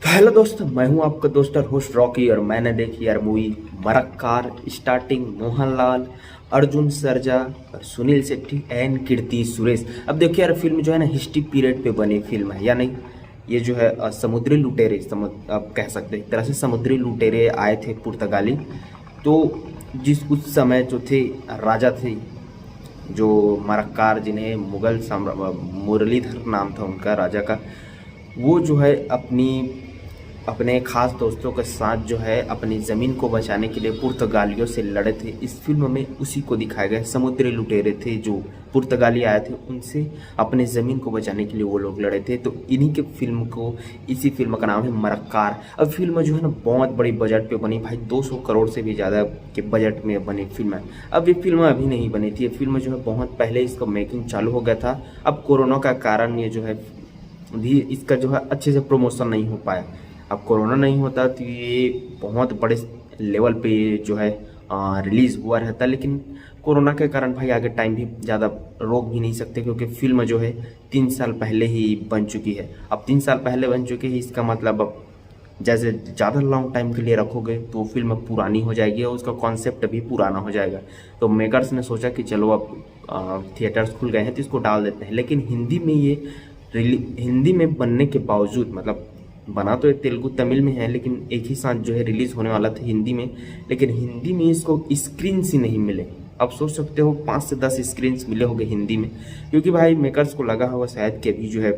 तो हेलो दोस्तों, मैं हूं आपका दोस्त और होस्ट रॉकी और मैंने देखी यार मूवी मरक्कार। स्टार्टिंग मोहनलाल, अर्जुन सर्जा और सुनील शेट्टी एंड कीर्ति सुरेश। अब देखिए यार, फिल्म जो है ना हिस्ट्री पीरियड पे बनी फिल्म है या नहीं। ये जो है समुद्री लुटेरे आप कह सकते हैं, एक तरह से समुद्री लुटेरे आए थे पुर्तगाली। तो जिस उस समय जो थे राजा थे, जो मरक्कार, जिन्हें मुरलीधर नाम था उनका राजा का, वो जो है अपने खास दोस्तों के साथ जो है अपनी ज़मीन को बचाने के लिए पुर्तगालियों से लड़े थे। इस फिल्म में उसी को दिखाया गया है। समुद्री लुटेरे थे जो पुर्तगाली आए थे, उनसे अपनी ज़मीन को बचाने के लिए वो लोग लड़े थे। तो इन्हीं के इसी फिल्म का नाम है मरक्कार। अब फिल्म जो है ना बहुत बड़ी बजट पे बनी भाई, 200 करोड़ से भी ज़्यादा के बजट में बनी फिल्म है। अब ये फिल्म अभी नहीं बनी थी, ये फिल्म जो है बहुत पहले इसका मेकिंग चालू हो गया था। अब कोरोना का कारण ये जो है भी इसका जो है अच्छे से प्रमोशन नहीं हो पाया। अब कोरोना नहीं होता तो ये बहुत बड़े लेवल पे जो है रिलीज़ हुआ रहता, लेकिन कोरोना के कारण भाई आगे टाइम भी ज़्यादा रोक भी नहीं सकते, क्योंकि फिल्म जो है 3 साल पहले ही बन चुकी है। अब 3 साल पहले बन चुकी है, इसका मतलब अब जैसे ज़्यादा लॉन्ग टाइम के लिए रखोगे तो फिल्म पुरानी हो जाएगी और उसका कॉन्सेप्ट भी पुराना हो जाएगा। तो मेकर्स ने सोचा कि चलो अब थिएटर्स खुल गए हैं तो इसको डाल देते हैं। लेकिन हिंदी में बनने के बावजूद, मतलब बना तो ये तेलुगु तमिल में है, लेकिन एक ही साथ जो है रिलीज़ होने वाला था हिंदी में, लेकिन हिंदी में इसको स्क्रीन ही नहीं मिले। आप सोच सकते हो 5 से 10 स्क्रीन मिले होंगे हिंदी में, क्योंकि भाई मेकर्स को लगा होगा शायद कि अभी जो है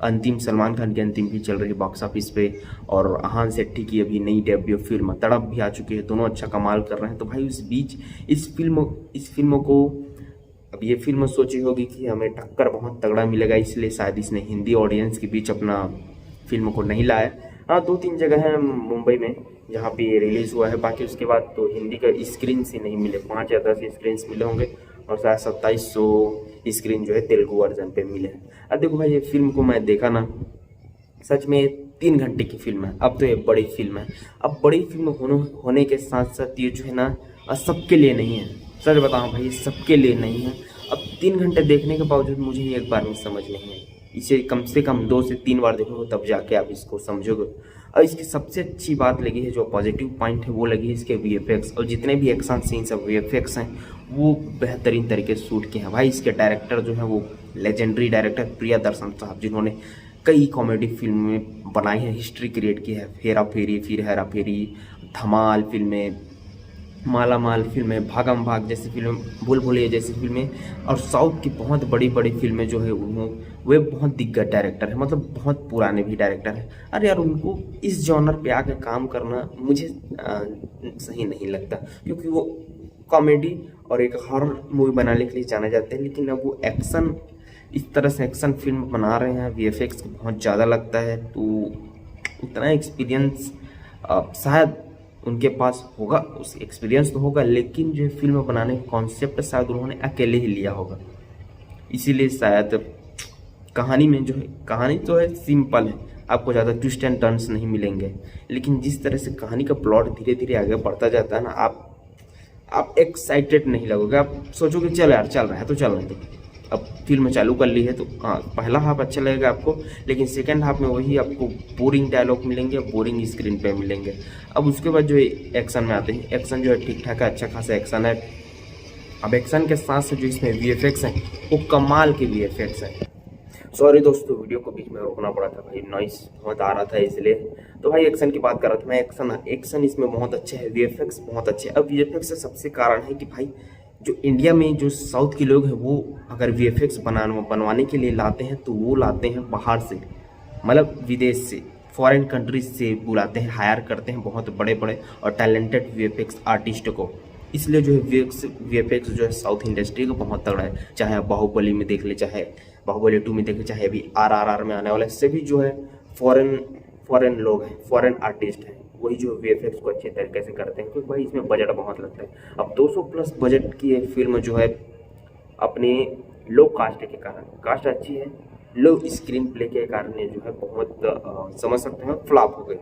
अंतिम सलमान खान की अंतिम भी चल रही है बॉक्स ऑफिस पे, और अहान शेट्टी की अभी नई डेब्यू फिल्म तड़प भी आ चुकी है। दोनों अच्छा कमाल कर रहे हैं। तो भाई उस बीच इस फिल्म को, अब ये फिल्म सोची होगी कि हमें टक्कर बहुत तगड़ा मिलेगा, इसलिए शायद इसने हिंदी ऑडियंस के बीच अपना फिल्म को नहीं लाया। हाँ, 2-3 जगह है मुंबई में जहाँ पे ये रिलीज़ हुआ है, बाकी उसके बाद तो हिंदी का स्क्रीन ही नहीं मिले। 5 या 10 स्क्रीन मिले होंगे और शायद 2700 स्क्रीन जो है तेलुगु वर्जन पे मिले हैं। अब देखो भाई, ये फिल्म को मैं देखा ना, सच में 3 घंटे की फिल्म है। अब तो ये बड़ी फिल्म है। अब बड़ी फिल्म होने के साथ साथ ये जो है ना सबके लिए नहीं है। सच बताऊँ भाई, ये सबके लिए नहीं है। अब 3 घंटे देखने के बावजूद मुझे एक बार में समझ नहीं आई। इसे कम से कम 2 से 3 बार देखोगे तब जाके आप इसको समझोगे। और इसकी सबसे अच्छी बात लगी है, जो पॉजिटिव पॉइंट है, वो लगी है इसके वीएफएक्स। और जितने भी एक्शन सीन्स और वीएफएक्स हैं वो बेहतरीन तरीके से शूट किए हैं। भाई इसके डायरेक्टर जो है वो लेजेंडरी डायरेक्टर प्रियदर्शन साहब, जिन्होंने कई कॉमेडी फिल्म में बनाई है, हिस्ट्री क्रिएट की है। हेरा फेरी, फिर हेरा फेरी, धमाल फिल्में, माला माल फिल्में, भागम भाग जैसी फिल्में, भूल भुलैया जैसी फिल्में, और साउथ की बहुत बड़ी बड़ी फिल्में जो है वे बहुत दिग्गज डायरेक्टर है, मतलब बहुत पुराने भी डायरेक्टर हैं। अरे यार, उनको इस जॉनर पे आके काम करना मुझे सही नहीं लगता, क्योंकि वो कॉमेडी और एक हॉरर मूवी बनाने के लिए जाने जाते हैं, लेकिन अब वो एक्शन, इस तरह से एक्शन फिल्म बना रहे हैं, वीएफएक्स बहुत ज़्यादा लगता है। तो उतना एक्सपीरियंस शायद उनके पास होगा, उस एक्सपीरियंस तो होगा, लेकिन जो फिल्म बनाने का कॉन्सेप्ट शायद उन्होंने अकेले ही लिया होगा। इसीलिए शायद कहानी में जो है, कहानी तो है सिंपल है, आपको ज़्यादा ट्विस्ट एंड टर्न्स नहीं मिलेंगे, लेकिन जिस तरह से कहानी का प्लॉट धीरे धीरे आगे बढ़ता जाता है ना, आप एक्साइटेड नहीं लगोगे। आप सोचोगे चल यार, चल रहा है तो चल रहे थे। अब फिल्म चालू कर ली है तो हाँ, पहला हाफ अच्छा लगेगा आपको, लेकिन सेकंड हाफ में वही आपको बोरिंग डायलॉग मिलेंगे, बोरिंग स्क्रीन पे मिलेंगे। अब उसके बाद जो एक्शन में आते हैं, एक्शन जो है ठीक ठाक है, अच्छा खासा एक्शन है। अब एक्शन के साथ साथ जो इसमें वीएफएक्स हैं वो कमाल के वीएफएक्स हैं। सॉरी दोस्तों, वीडियो को बीच में रोकना पड़ा था भाई, नॉइस बहुत आ रहा था इसलिए। तो भाई एक्शन की बात कर रहा था मैं। एक्शन इसमें बहुत अच्छे है, वीएफएक्स बहुत अच्छे है। अब वीएफएक्स से सबसे कारण है कि भाई जो इंडिया में जो साउथ के लोग हैं, वो अगर वीएफएक्स बनवाने के लिए लाते हैं तो वो लाते हैं बाहर से, मतलब विदेश से, फॉरेन कंट्रीज से बुलाते हैं, हायर करते हैं बहुत बड़े बड़े और टैलेंटेड वीएफएक्स आर्टिस्ट को। इसलिए जो है वीएफएक्स जो है साउथ इंडस्ट्री का बहुत तगड़ा है। चाहे आप बाहुबली में देख ले, चाहे बाहुबली 2 में देख ले, चाहे अभी आरआरआर में आने वाला है, सभी जो है फॉरेन लोग हैं, फॉरेन आर्टिस्ट हैं, वही जो वीएफएक्स को अच्छे तरीके से करते हैं, क्योंकि भाई इसमें बजट बहुत लगता है। अब 200 प्लस बजट की ये फिल्म जो है अपने लो कास्ट के कारण, कास्ट अच्छी है, लो स्क्रीन प्ले के कारण ये जो है बहुत समझ सकते हैं फ्लॉप हो गई।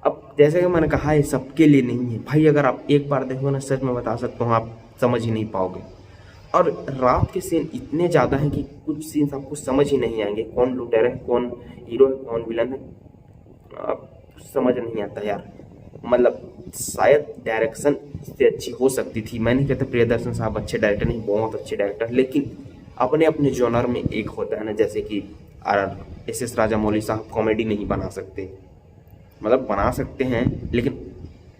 अब जैसे कि मैंने कहा, ये सबके लिए नहीं है भाई। अगर आप एक बार देखो ना, सच में बता सकता हूँ, आप समझ ही नहीं पाओगे। और रात के सीन इतने ज़्यादा हैं कि कुछ सीन्स आपको समझ ही नहीं आएंगे, कौन लुटेरा है, कौन हीरो है, कौन विलन है। समझ नहीं आता यार, मतलब शायद डायरेक्शन से अच्छी हो सकती थी। मैं नहीं कहता प्रियदर्शन साहब अच्छे डायरेक्टर नहीं, बहुत अच्छे डायरेक्टर, लेकिन अपने अपने जॉनर में एक होता है ना, जैसे कि एस राजामौली साहब कॉमेडी नहीं बना सकते, मतलब बना सकते हैं लेकिन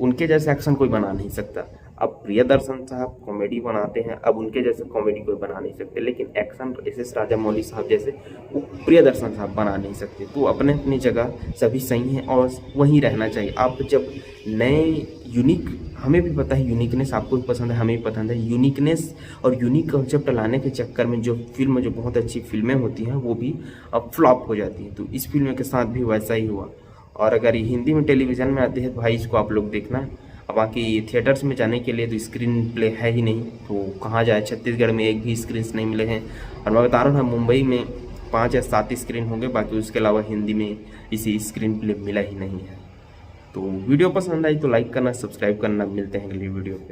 उनके जैसे एक्शन कोई बना नहीं सकता। अब प्रियदर्शन साहब कॉमेडी बनाते हैं, अब उनके जैसे कॉमेडी कोई बना नहीं सकते, लेकिन एक्शन एस राजामौली साहब जैसे वो प्रियदर्शन साहब बना नहीं सकते। तो अपने अपनी जगह सभी सही हैं और वहीं रहना चाहिए। आप जब नए यूनिक, हमें भी पता है यूनिकनेस आपको भी पसंद है, हमें भी पसंद है, यूनिकनेस और यूनिक कंसेप्ट लाने के चक्कर में जो बहुत अच्छी फिल्में होती हैं वो भी अब फ्लॉप हो जाती हैं। तो इस फिल्म के साथ भी वैसा ही हुआ। और अगर ये हिंदी में टेलीविज़न में आती है तो भाई इसको आप लोग देखना है। अब बाकी थिएटर्स में जाने के लिए तो स्क्रीन प्ले है ही नहीं, तो कहाँ जाए। छत्तीसगढ़ में एक भी स्क्रीन नहीं मिले हैं, और मैं बता रहा हूँ मुंबई में 5 या 7 स्क्रीन होंगे, बाकी उसके अलावा हिंदी में इसी स्क्रीन प्ले मिला ही नहीं है। तो वीडियो पसंद आई तो लाइक करना, सब्सक्राइब करना। मिलते हैं अगली वीडियो पे।